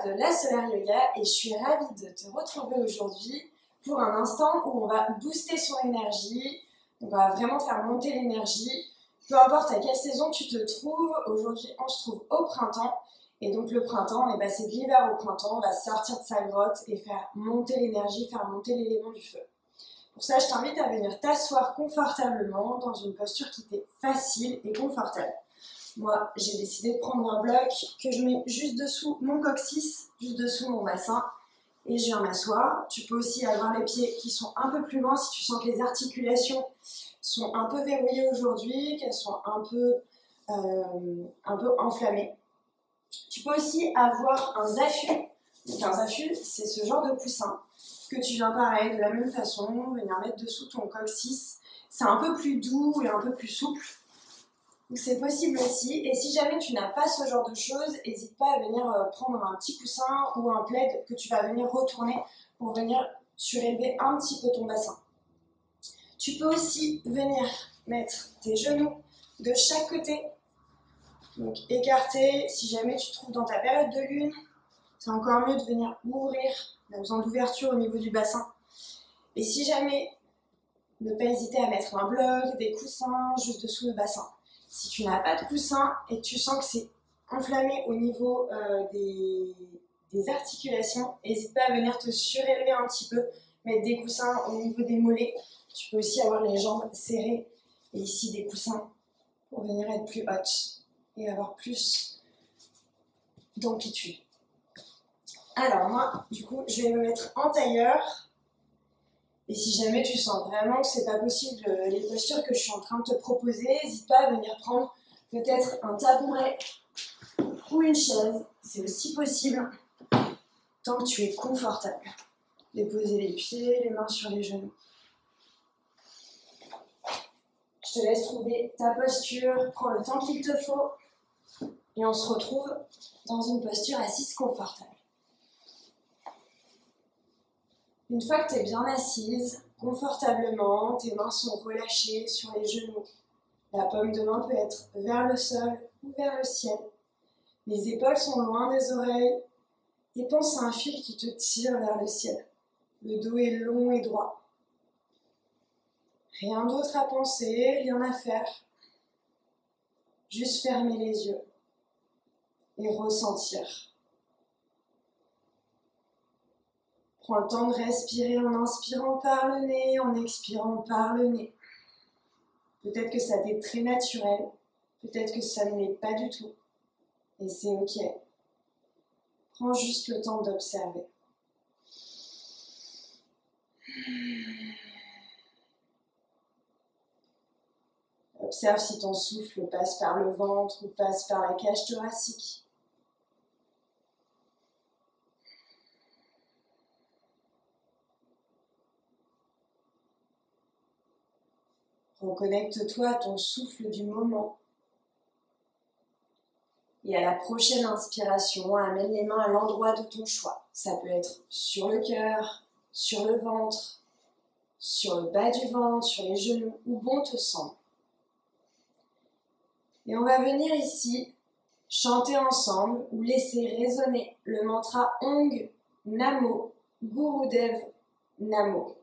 de la Solar Yoga et je suis ravie de te retrouver aujourd'hui pour un instant où on va booster son énergie, on va vraiment faire monter l'énergie, peu importe à quelle saison tu te trouves. Aujourd'hui on se trouve au printemps et donc le printemps, c'est de l'hiver au printemps, on va sortir de sa grotte et faire monter l'énergie, faire monter l'élément du feu. Pour ça, je t'invite à venir t'asseoir confortablement dans une posture qui t'est facile et confortable. Moi, j'ai décidé de prendre un bloc que je mets juste dessous mon coccyx, juste dessous mon bassin, et je viens m'asseoir. Tu peux aussi avoir les pieds qui sont un peu plus loin si tu sens que les articulations sont un peu verrouillées aujourd'hui, qu'elles sont un peu enflammées. Tu peux aussi avoir un zafu. Donc un zafu, c'est ce genre de coussin que tu viens pareil, de la même façon, venir mettre dessous ton coccyx. C'est un peu plus doux et un peu plus souple. Donc c'est possible aussi. Et si jamais tu n'as pas ce genre de choses, n'hésite pas à venir prendre un petit coussin ou un plaid que tu vas venir retourner pour venir surélever un petit peu ton bassin. Tu peux aussi venir mettre tes genoux de chaque côté. Donc écartés, si jamais tu te trouves dans ta période de lune, c'est encore mieux de venir ouvrir. On a besoin d'ouverture au niveau du bassin. Et si jamais, ne pas hésiter à mettre un bloc, des coussins juste dessous le bassin. Si tu n'as pas de coussin et que tu sens que c'est enflammé au niveau des articulations, n'hésite pas à venir te surélever un petit peu, mettre des coussins au niveau des mollets. Tu peux aussi avoir les jambes serrées et ici des coussins pour venir être plus haute et avoir plus d'amplitude. Alors moi, du coup, je vais me mettre en tailleur. Et si jamais tu sens vraiment que c'est pas possible, les postures que je suis en train de te proposer, n'hésite pas à venir prendre peut-être un tabouret ou une chaise. C'est aussi possible, tant que tu es confortable. Déposer les pieds, les mains sur les genoux. Je te laisse trouver ta posture, prends le temps qu'il te faut. Et on se retrouve dans une posture assise confortable. Une fois que tu es bien assise, confortablement, tes mains sont relâchées sur les genoux. La paume de main peut être vers le sol ou vers le ciel. Les épaules sont loin des oreilles. Et pense à un fil qui te tire vers le ciel. Le dos est long et droit. Rien d'autre à penser, rien à faire. Juste fermer les yeux et ressentir. Prends le temps de respirer en inspirant par le nez, en expirant par le nez. Peut-être que ça t'est très naturel, peut-être que ça ne l'est pas du tout. Et c'est ok. Prends juste le temps d'observer. Observe si ton souffle passe par le ventre ou passe par la cage thoracique. Reconnecte-toi à ton souffle du moment. Et à la prochaine inspiration, amène les mains à l'endroit de ton choix. Ça peut être sur le cœur, sur le ventre, sur le bas du ventre, sur les genoux, où bon te semble. Et on va venir ici chanter ensemble ou laisser résonner le mantra Ong Namo Gurudev Namo.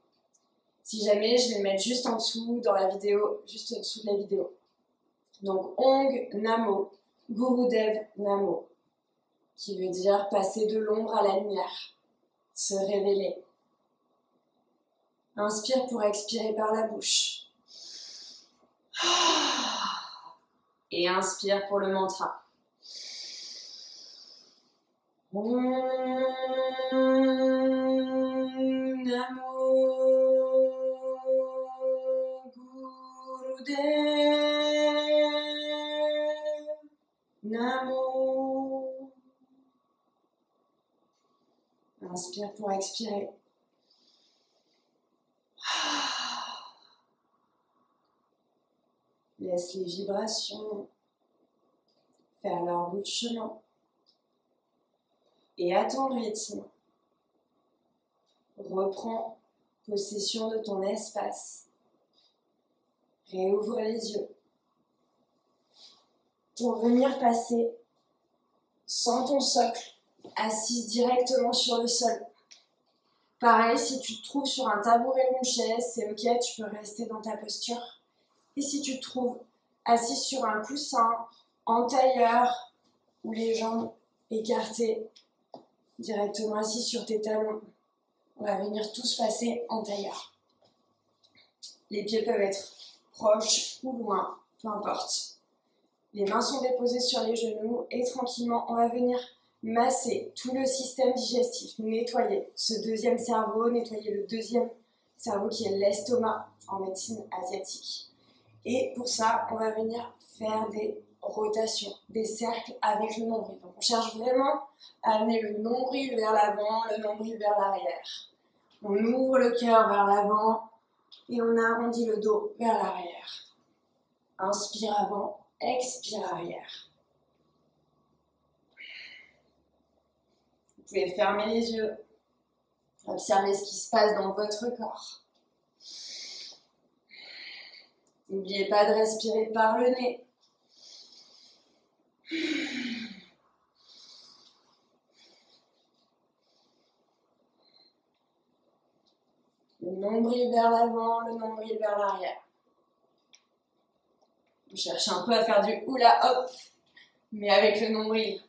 Si jamais, je vais le mettre juste en dessous dans la vidéo, juste en dessous de la vidéo. Donc Ong Namo Gurudev Namo, qui veut dire passer de l'ombre à la lumière, se révéler. Inspire pour expirer par la bouche. Et inspire pour le mantra. Om Namo Gurudev Namo. Inspire pour expirer. Laisse les vibrations faire leur bout de chemin. Et à ton rythme, reprends possession de ton espace. Réouvre les yeux. Pour venir passer sans ton socle assise directement sur le sol. Pareil, si tu te trouves sur un tabouret ou une chaise, c'est ok, tu peux rester dans ta posture. Et si tu te trouves assis sur un coussin, en tailleur, ou les jambes écartées, directement assis sur tes talons, on va venir tous passer en tailleur. Les pieds peuvent être proches ou loin, peu importe. Les mains sont déposées sur les genoux et tranquillement, on va venir masser tout le système digestif, nettoyer ce deuxième cerveau, nettoyer le deuxième cerveau qui est l'estomac en médecine asiatique. Et pour ça, on va venir faire des rotations, des cercles avec le nombril. Donc on cherche vraiment à amener le nombril vers l'avant, le nombril vers l'arrière. On ouvre le cœur vers l'avant et on arrondit le dos vers l'arrière. Inspire avant, expire arrière. Vous pouvez fermer les yeux, observer ce qui se passe dans votre corps. N'oubliez pas de respirer par le nez. Le nombril vers l'avant, le nombril vers l'arrière. On cherche un peu à faire du hula hop, mais avec le nombril.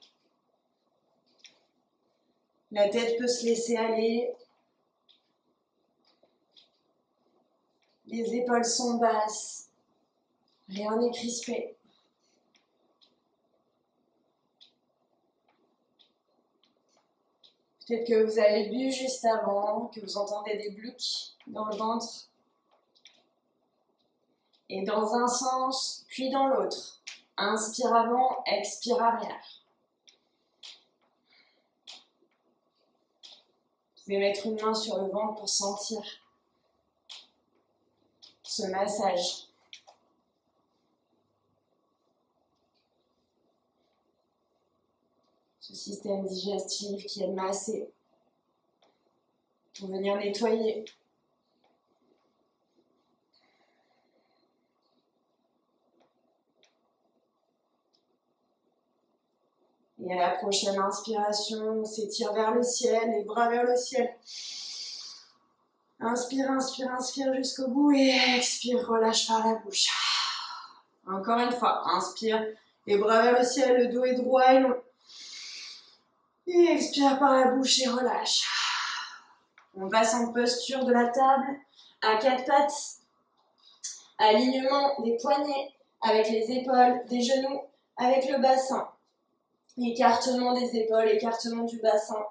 La tête peut se laisser aller. Les épaules sont basses. Rien n'est crispé. Peut-être que vous avez bu juste avant, que vous entendez des blocs dans le ventre. Et dans un sens, puis dans l'autre. Inspire avant, expire arrière. Vous pouvez mettre une main sur le ventre pour sentir ce massage. Ce système digestif qui est massé pour venir nettoyer. Et à la prochaine inspiration, on s'étire vers le ciel, les bras vers le ciel. Inspire, inspire, inspire jusqu'au bout et expire, relâche par la bouche. Encore une fois, inspire, les bras vers le ciel, le dos est droit et long. Et expire par la bouche et relâche. On passe en posture de la table, à quatre pattes, alignement des poignets avec les épaules, des genoux, avec le bassin. Écartement des épaules, écartement du bassin.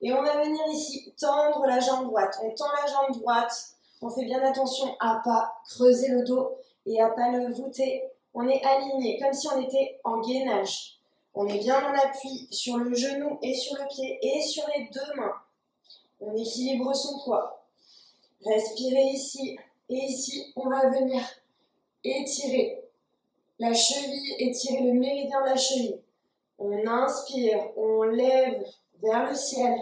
Et on va venir ici tendre la jambe droite. On tend la jambe droite. On fait bien attention à pas creuser le dos et à pas le voûter. On est aligné comme si on était en gainage. On est bien en appui sur le genou et sur le pied et sur les deux mains. On équilibre son poids. Respirez ici et ici. On va venir étirer la cheville, étirer le méridien de la cheville. On inspire, on lève vers le ciel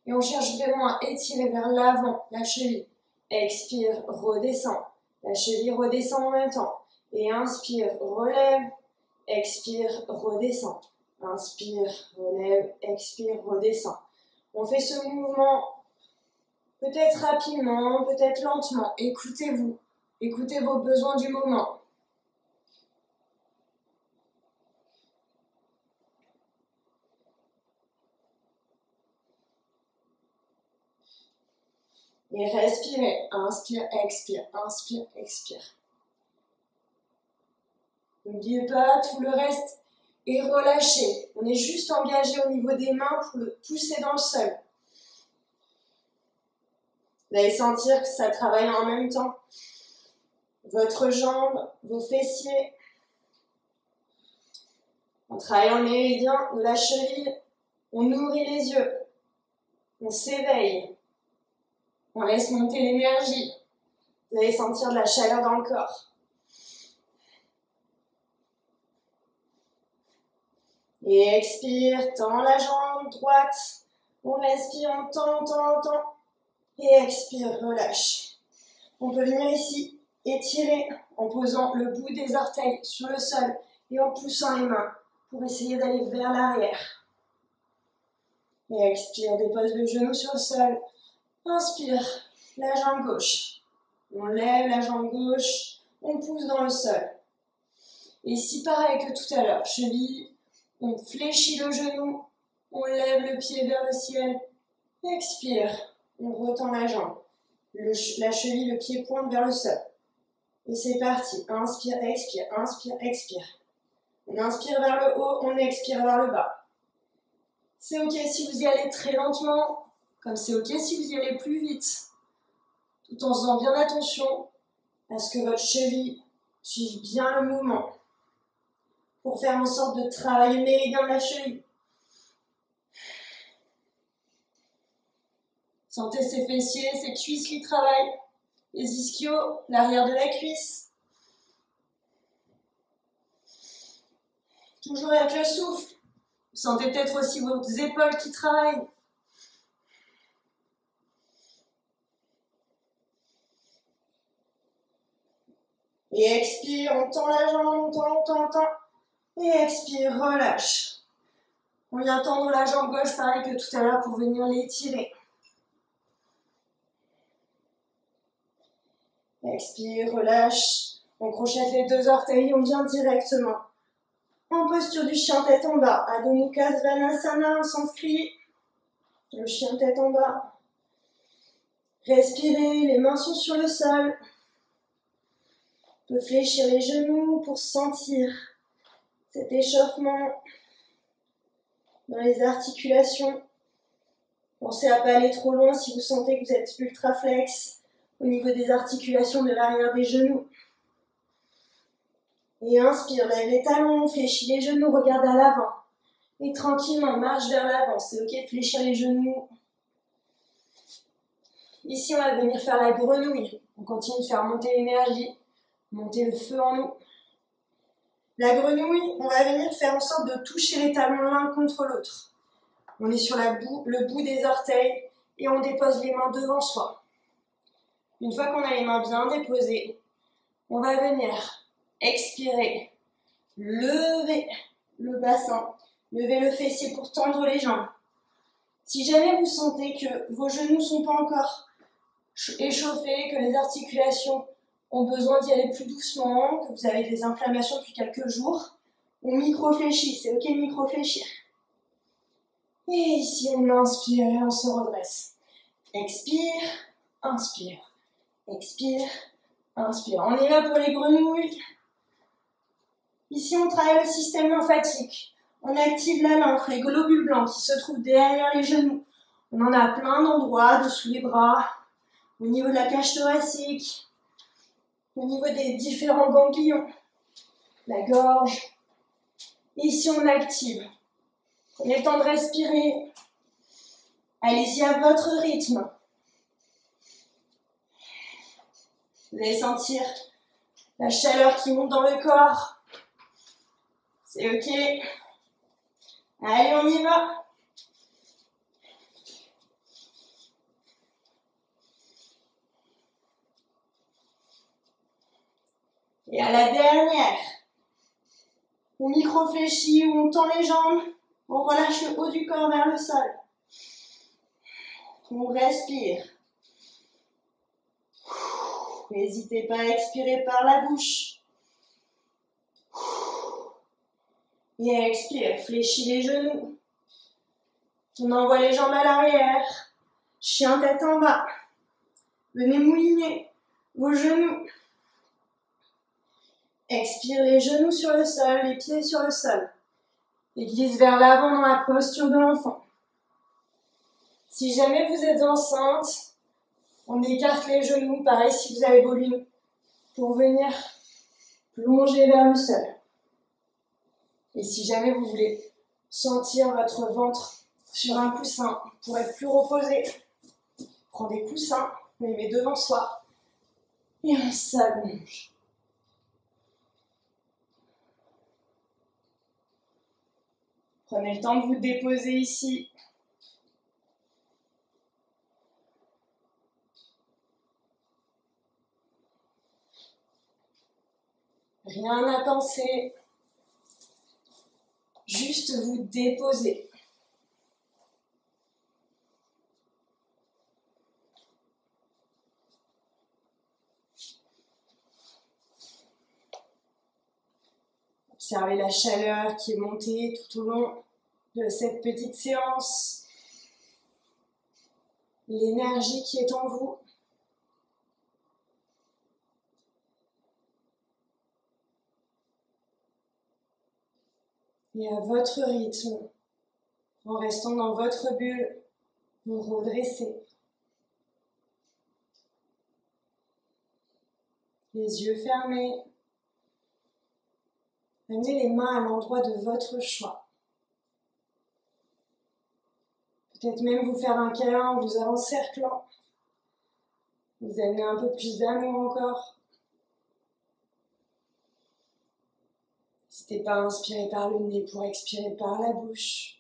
et on cherche vraiment à étirer vers l'avant la cheville. Expire, redescend. La cheville redescend en même temps. Et inspire, relève. Expire, redescend. Inspire, relève, expire, redescend. On fait ce mouvement peut-être rapidement, peut-être lentement. Écoutez-vous. Écoutez vos besoins du moment. Et respirez. Inspire, expire. Inspire, expire. N'oubliez pas, tout le reste est relâché. On est juste engagé au niveau des mains pour le pousser dans le sol. Vous allez sentir que ça travaille en même temps. Votre jambe, vos fessiers. On travaille en méridien de la cheville. On nourrit les yeux. On s'éveille. On laisse monter l'énergie. Vous allez sentir de la chaleur dans le corps. Et expire, tend la jambe droite. On respire, on tend, tend, tend. Et expire, relâche. On peut venir ici étirer en posant le bout des orteils sur le sol et en poussant les mains pour essayer d'aller vers l'arrière. Et expire, dépose le genou sur le sol. Inspire, la jambe gauche. On lève la jambe gauche, on pousse dans le sol. Et ici, pareil que tout à l'heure, cheville, on fléchit le genou, on lève le pied vers le ciel. Expire, on retend la jambe. La cheville, le pied pointe vers le sol. Et c'est parti. Inspire, expire, inspire, expire. On inspire vers le haut, on expire vers le bas. C'est ok si vous y allez très lentement, comme c'est ok si vous y allez plus vite, tout en faisant bien attention à ce que votre cheville suive bien le mouvement, pour faire en sorte de travailler le méridien de la cheville. Sentez ses fessiers, ses cuisses qui travaillent, les ischios, l'arrière de la cuisse. Toujours avec le souffle. Vous sentez peut-être aussi vos épaules qui travaillent. Et expire, on tend la jambe, on tend. Et expire, relâche. On vient tendre la jambe gauche pareil que tout à l'heure pour venir l'étirer. Expire, relâche. On crochette les deux orteils, on vient directement en posture du chien tête en bas. Adho Mukha Svanasana en sanskrit. Le chien tête en bas. Respirez, les mains sont sur le sol. On peut fléchir les genoux pour sentir cet échauffement dans les articulations. Pensez à ne pas aller trop loin si vous sentez que vous êtes ultra flex au niveau des articulations de l'arrière des genoux. Et inspire, lève les talons, fléchis les genoux, regarde à l'avant. Et tranquillement, marche vers l'avant. C'est ok de fléchir les genoux. Ici, on va venir faire la grenouille. On continue de faire monter l'énergie, monter le feu en nous. La grenouille, on va venir faire en sorte de toucher les talons l'un contre l'autre. On est sur le bout des orteils et on dépose les mains devant soi. Une fois qu'on a les mains bien déposées, on va venir expirer, lever le bassin, lever le fessier pour tendre les jambes. Si jamais vous sentez que vos genoux ne sont pas encore échauffés, que les articulations ont besoin d'y aller plus doucement, que vous avez des inflammations depuis quelques jours, on micro-fléchit, c'est ok de micro-fléchir. Et ici on inspire et on se redresse. Expire, inspire, expire, inspire. On est là pour les grenouilles. Ici on travaille le système lymphatique. On active la lymphe, les globules blancs qui se trouvent derrière les genoux. On en a plein d'endroits, dessous les bras, au niveau de la cage thoracique, au niveau des différents ganglions, la gorge. Ici, on active. Prenez le temps de respirer. Allez-y à votre rythme. Vous allez sentir la chaleur qui monte dans le corps. C'est ok. Allez, on y va. Et à la dernière, on micro-fléchit, on tend les jambes, on relâche le haut du corps vers le sol. On respire. N'hésitez pas à expirer par la bouche. Et expire, fléchis les genoux. On envoie les jambes à l'arrière. Chien tête en bas. Venez mouliner vos genoux. Expire les genoux sur le sol, les pieds sur le sol. Et glisse vers l'avant dans la posture de l'enfant. Si jamais vous êtes enceinte, on écarte les genoux, pareil si vous avez volume, pour venir plonger vers le sol. Et si jamais vous voulez sentir votre ventre sur un coussin pour être plus reposé, prenez des coussins, on les met devant soi et on s'allonge. Prenez le temps de vous déposer ici. Rien à penser. Juste vous déposer. Observez la chaleur qui est montée tout au long de cette petite séance. L'énergie qui est en vous. Et à votre rythme, en restant dans votre bulle, vous redressez. Les yeux fermés. Amenez les mains à l'endroit de votre choix. Peut-être même vous faire un câlin en vous encerclant. Vous amenez un peu plus d'amour encore. N'hésitez pas à inspirer par le nez pour expirer par la bouche.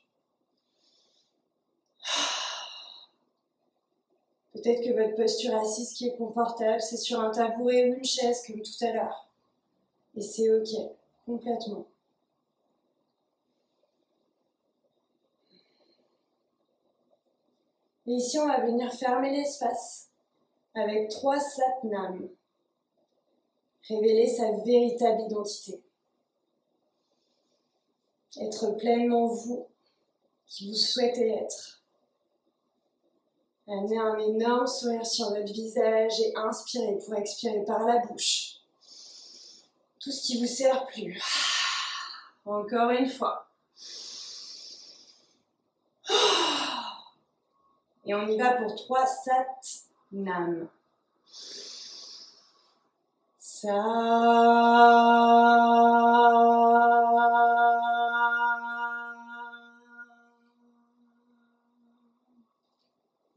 Peut-être que votre posture assise qui est confortable, c'est sur un tabouret ou une chaise comme tout à l'heure. Et c'est ok, complètement. Et ici, on va venir fermer l'espace avec 3 satnams. Révéler sa véritable identité. Être pleinement vous, qui vous souhaitez être. Amenez un énorme sourire sur votre visage et inspirez pour expirer par la bouche. Tout ce qui vous sert plus. Encore une fois. Et on y va pour 3 satnams.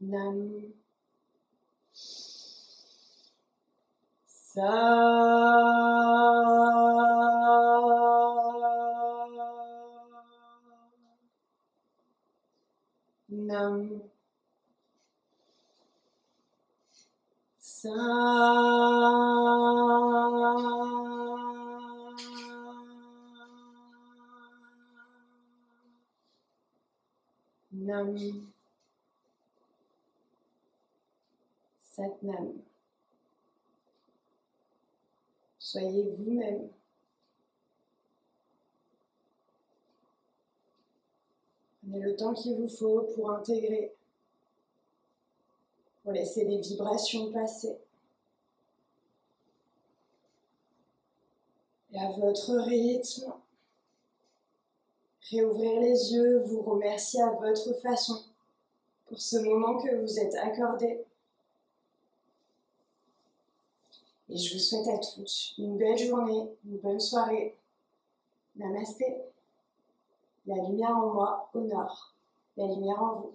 Nam. Nam. Nam. Satnam. Soyez vous-même. Prenez le temps qu'il vous faut pour intégrer, pour laisser les vibrations passer. Et à votre rythme, réouvrir les yeux, vous remercier à votre façon pour ce moment que vous êtes accordé. Et je vous souhaite à toutes une belle journée, une bonne soirée. Namasté. La lumière en moi honore la lumière en vous.